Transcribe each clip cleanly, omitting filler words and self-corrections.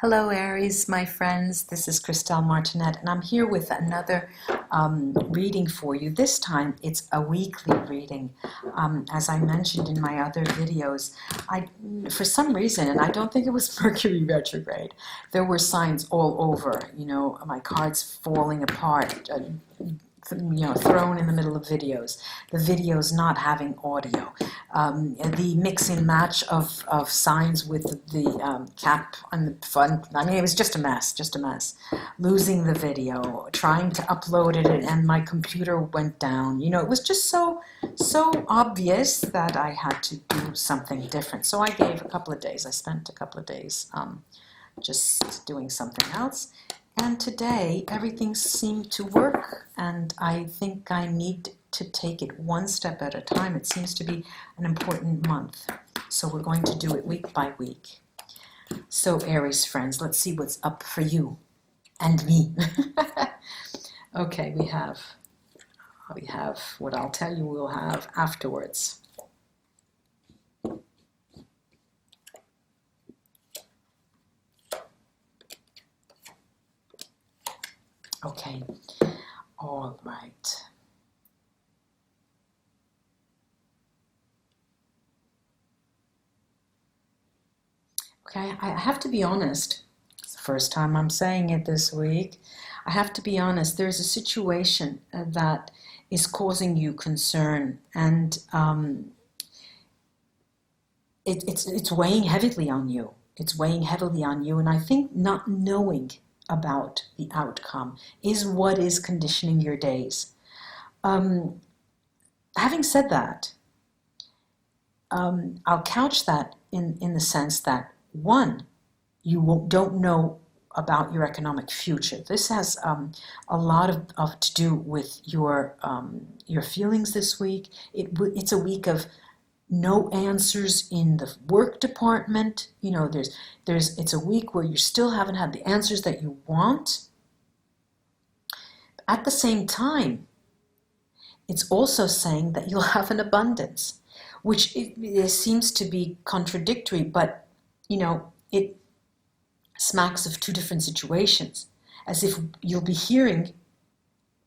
Hello, Aries, my friends. This is Christelle Martinette, and I'm here with another reading for you. This time, it's a weekly reading. As I mentioned in my other videos, for some reason, and I don't think it was Mercury retrograde, there were signs all over, my cards falling apart, thrown in the middle of videos, the videos not having audio, the mix and match of signs with the cap on the front. I mean, it was just a mess. Losing the video, trying to upload it, and my computer went down. It was just so obvious that I had to do something different. So I gave a couple of days. I spent a couple of days just doing something else. And today, everything seemed to work, and I think I need to take it one step at a time. It seems to be an important month, so we're going to do it week by week. So, Aries friends, let's see what's up for you and me. Okay, we have what I'll tell you we'll have afterwards. Okay, all right. Okay, I have to be honest. It's the first time I'm saying it this week. I have to be honest. There's a situation that is causing you concern, and it's weighing heavily on you. It's weighing heavily on you, and I think not knowing about the outcome is what is conditioning your days. Having said that, I'll couch that in the sense that, one, you don't know about your economic future. This has a lot of to do with your feelings this week. It's a week of no answers in the work department. It's a week where you still haven't had the answers that you want. At the same time, it's also saying that you'll have an abundance, which it seems to be contradictory, but it smacks of two different situations, as if you'll be hearing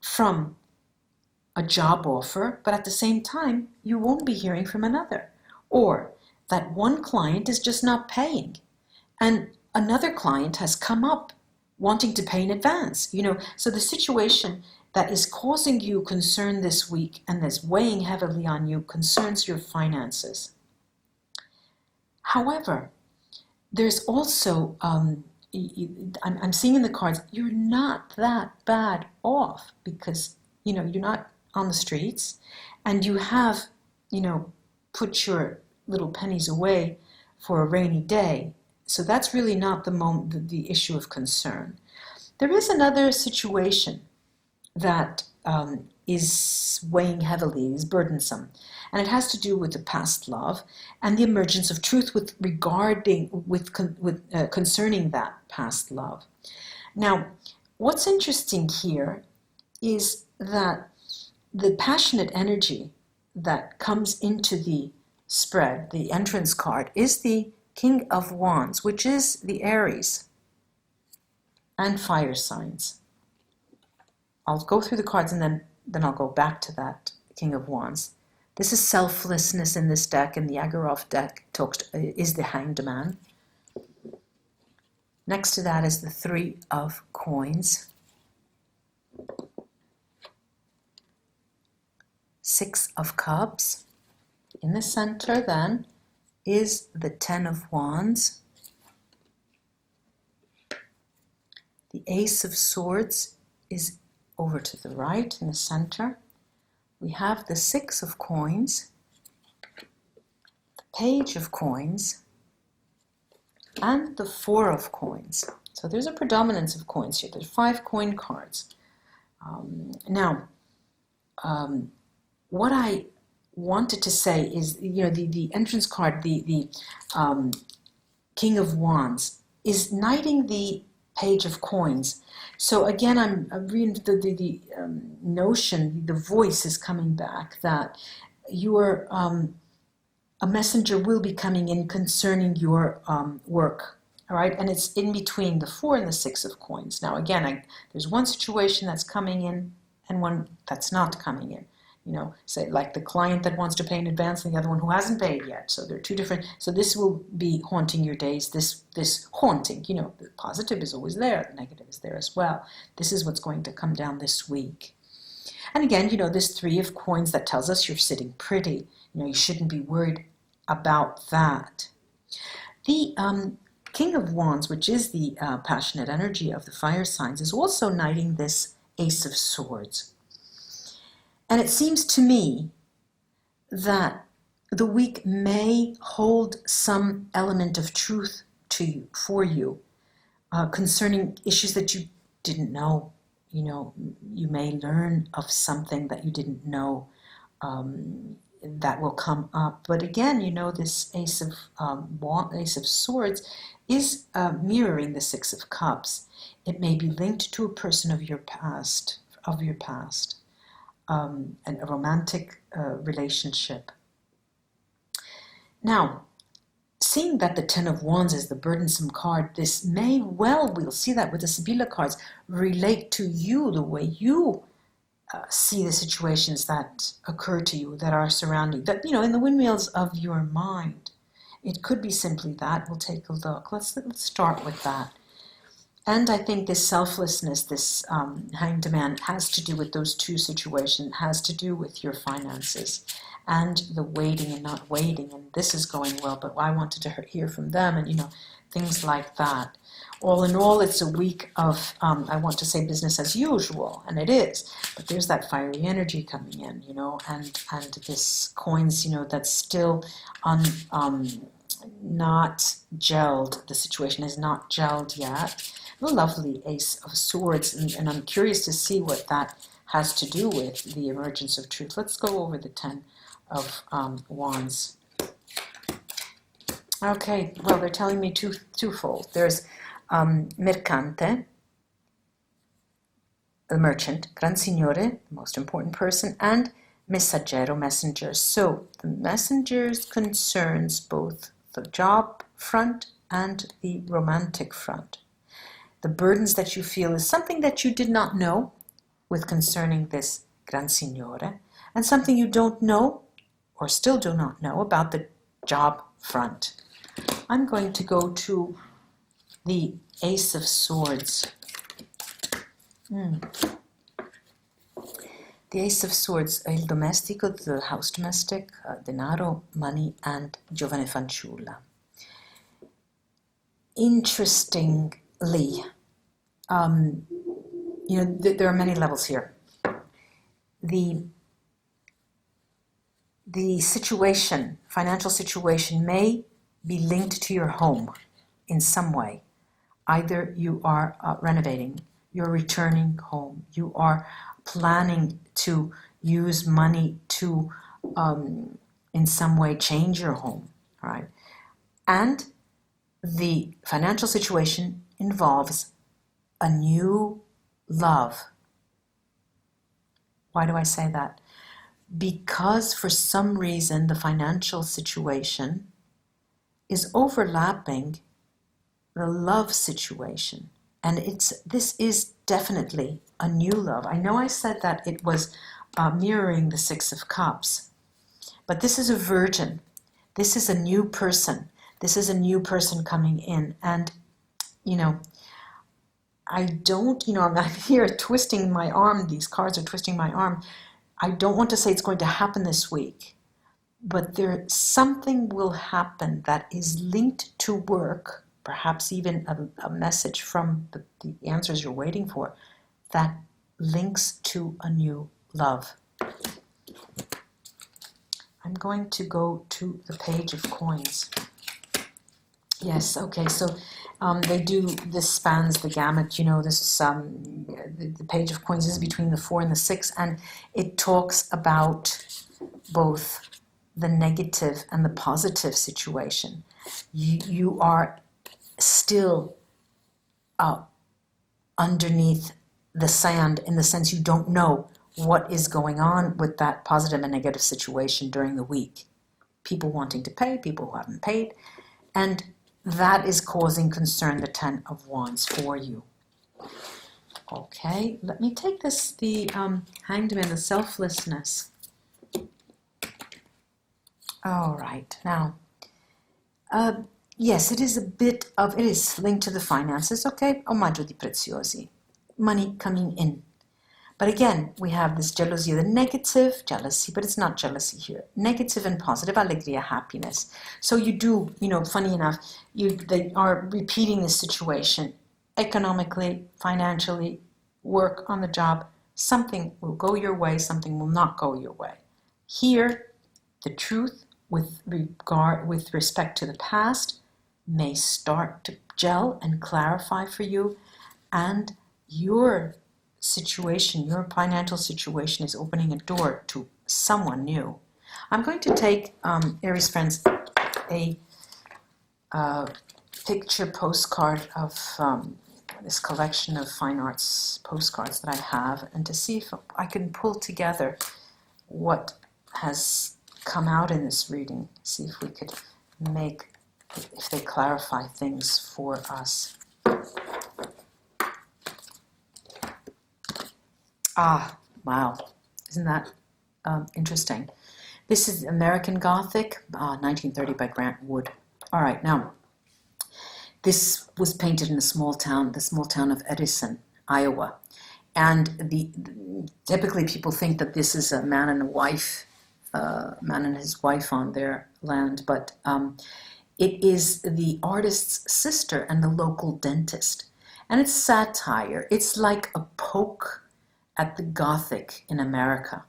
from a job offer, but at the same time, you won't be hearing from another. Or that one client is just not paying, and another client has come up wanting to pay in advance. So the situation that is causing you concern this week and that's weighing heavily on you concerns your finances. However, there's also, I'm seeing in the cards, you're not that bad off because, you're not on the streets, and you have, put your little pennies away for a rainy day. So that's really not the issue of concern. There is another situation that is weighing heavily, is burdensome, and it has to do with the past love and the emergence of truth concerning that past love. Now, what's interesting here is that the passionate energy that comes into the spread, the entrance card, is the King of Wands, which is the Aries and fire signs. I'll go through the cards and then I'll go back to that King of Wands. This is selflessness in this deck, and the Agorov deck is the Hanged Man. Next to that is the Three of Coins. Six of Cups. In the center then is the Ten of Wands. The Ace of Swords is over to the right in the center. We have the Six of Coins, the Page of Coins, and the Four of Coins. So there's a predominance of coins here. There's 5 coin cards. What I wanted to say is, the entrance card, the King of Wands, is knighting the Page of Coins. So again, I'm reading the notion, the voice is coming back that your a messenger will be coming in concerning your work, All right, and it's in between the 4 and the 6 of coins. Now, again, there's one situation that's coming in and one that's not coming in. You know, say like the client that wants to pay in advance and the other one who hasn't paid yet. So they're two different. So this will be haunting your days. This haunting, you know, the positive is always there, the negative is there as well. This is what's going to come down this week. And again, you know, this 3 of coins that tells us you're sitting pretty. You know, you shouldn't be worried about that. The King of Wands, which is the passionate energy of the fire signs, is also knighting this Ace of Swords. And it seems to me that the week may hold some element of truth to you, for you, concerning issues that you didn't know. You know, you may learn of something that you didn't know that will come up. But again, you know, this Ace of Swords is mirroring the 6 of Cups. It may be linked to a person of your past, and a romantic relationship. Now, seeing that the 10 of Wands is the burdensome card, this may well, we'll see that with the Sibila cards, relate to you, the way you see the situations that occur to you, that are surrounding, that, you know, in the windmills of your mind. It could be simply that. We'll take a look. Let's start with that. And I think this selflessness, this Hanged Man, has to do with those two situations, has to do with your finances and the waiting and not waiting. And this is going well, but I wanted to hear from them, and, you know, things like that. All in all, it's a week of, I want to say business as usual, and it is. But there's that fiery energy coming in, you know, and this coins, you know, that's still not gelled. The situation is not gelled yet. The lovely Ace of Swords, and I'm curious to see what that has to do with the emergence of truth. Let's go over the 10 of Wands. Okay, well, they're telling me twofold. There's Mercante, the merchant, Gran Signore, the most important person, and Messaggero, messenger. So the messengers concerns both the job front and the romantic front. The burdens that you feel is something that you did not know with concerning this Gran Signore, and something you don't know or still do not know about the job front. I'm going to go to the Ace of Swords. The Ace of Swords, il domestico, the house domestic, denaro, money, and giovane fanciulla. Interestingly, you know, there are many levels here. The situation, financial situation, may be linked to your home in some way. Either you are renovating, you're returning home, you are planning to use money to, in some way, change your home, right? And the financial situation involves a new love. Why do I say that? Because for some reason the financial situation is overlapping the love situation. And this is definitely a new love. I know I said that it was mirroring the 6 of Cups, but this is a virgin. This is a new person. This is a new person coming in. And, you know, I don't, you know, I'm here twisting my arm. These cards are twisting my arm. I don't want to say it's going to happen this week, but something will happen that is linked to work, perhaps even a message from the answers you're waiting for, that links to a new love. I'm going to go to the Page of Coins. Yes, okay, so this spans the gamut, you know, this, the Page of Coins is between the 4 and the 6, and it talks about both the negative and the positive situation. You are still underneath the sand, in the sense you don't know what is going on with that positive and negative situation during the week. People wanting to pay, people who haven't paid, and that is causing concern, the Ten of Wands, for you. Okay, let me take this, the Hanged Man, the selflessness. All right, now, yes, it is it is linked to the finances, okay? Omaggio di preziosi, money coming in. But again, we have this jealousy, the negative jealousy, but it's not jealousy here. Negative and positive, alegria, happiness. So you do, funny enough, they are repeating this situation economically, financially, work on the job. Something will go your way, something will not go your way. Here, the truth with respect to the past may start to gel and clarify for you, and your situation, your financial situation, is opening a door to someone new. I'm going to take, Aries friends, a picture postcard of this collection of fine arts postcards that I have, and to see if I can pull together what has come out in this reading, see if we could if they clarify things for us. Ah, wow. Isn't that interesting? This is American Gothic, 1930 by Grant Wood. All right, now, this was painted in the small town of Edison, Iowa. And typically people think that this is a man and his wife on their land, but it is the artist's sister and the local dentist. And it's satire. It's like a poke at the Gothic in America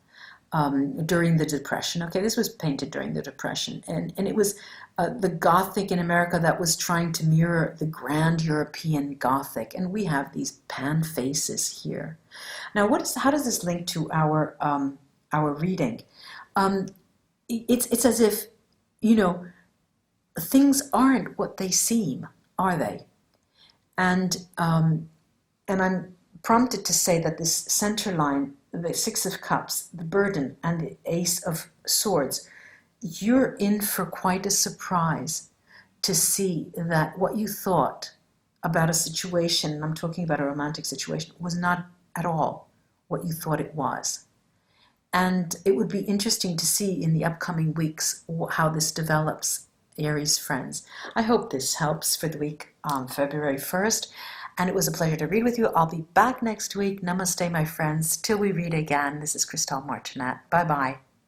during the Depression. Okay, this was painted during the Depression, and it was the Gothic in America that was trying to mirror the grand European Gothic, and we have these pan faces here. Now, how does this link to our reading? It's as if, things aren't what they seem, are they? And I'm prompted to say that this center line, the Six of Cups, the burden, and the Ace of Swords, you're in for quite a surprise to see that what you thought about a situation, and I'm talking about a romantic situation, was not at all what you thought it was. And it would be interesting to see in the upcoming weeks how this develops, Aries friends. I hope this helps for the week on February 1st. And it was a pleasure to read with you. I'll be back next week. Namaste, my friends. Till we read again, this is Christelle Martinette. Bye-bye.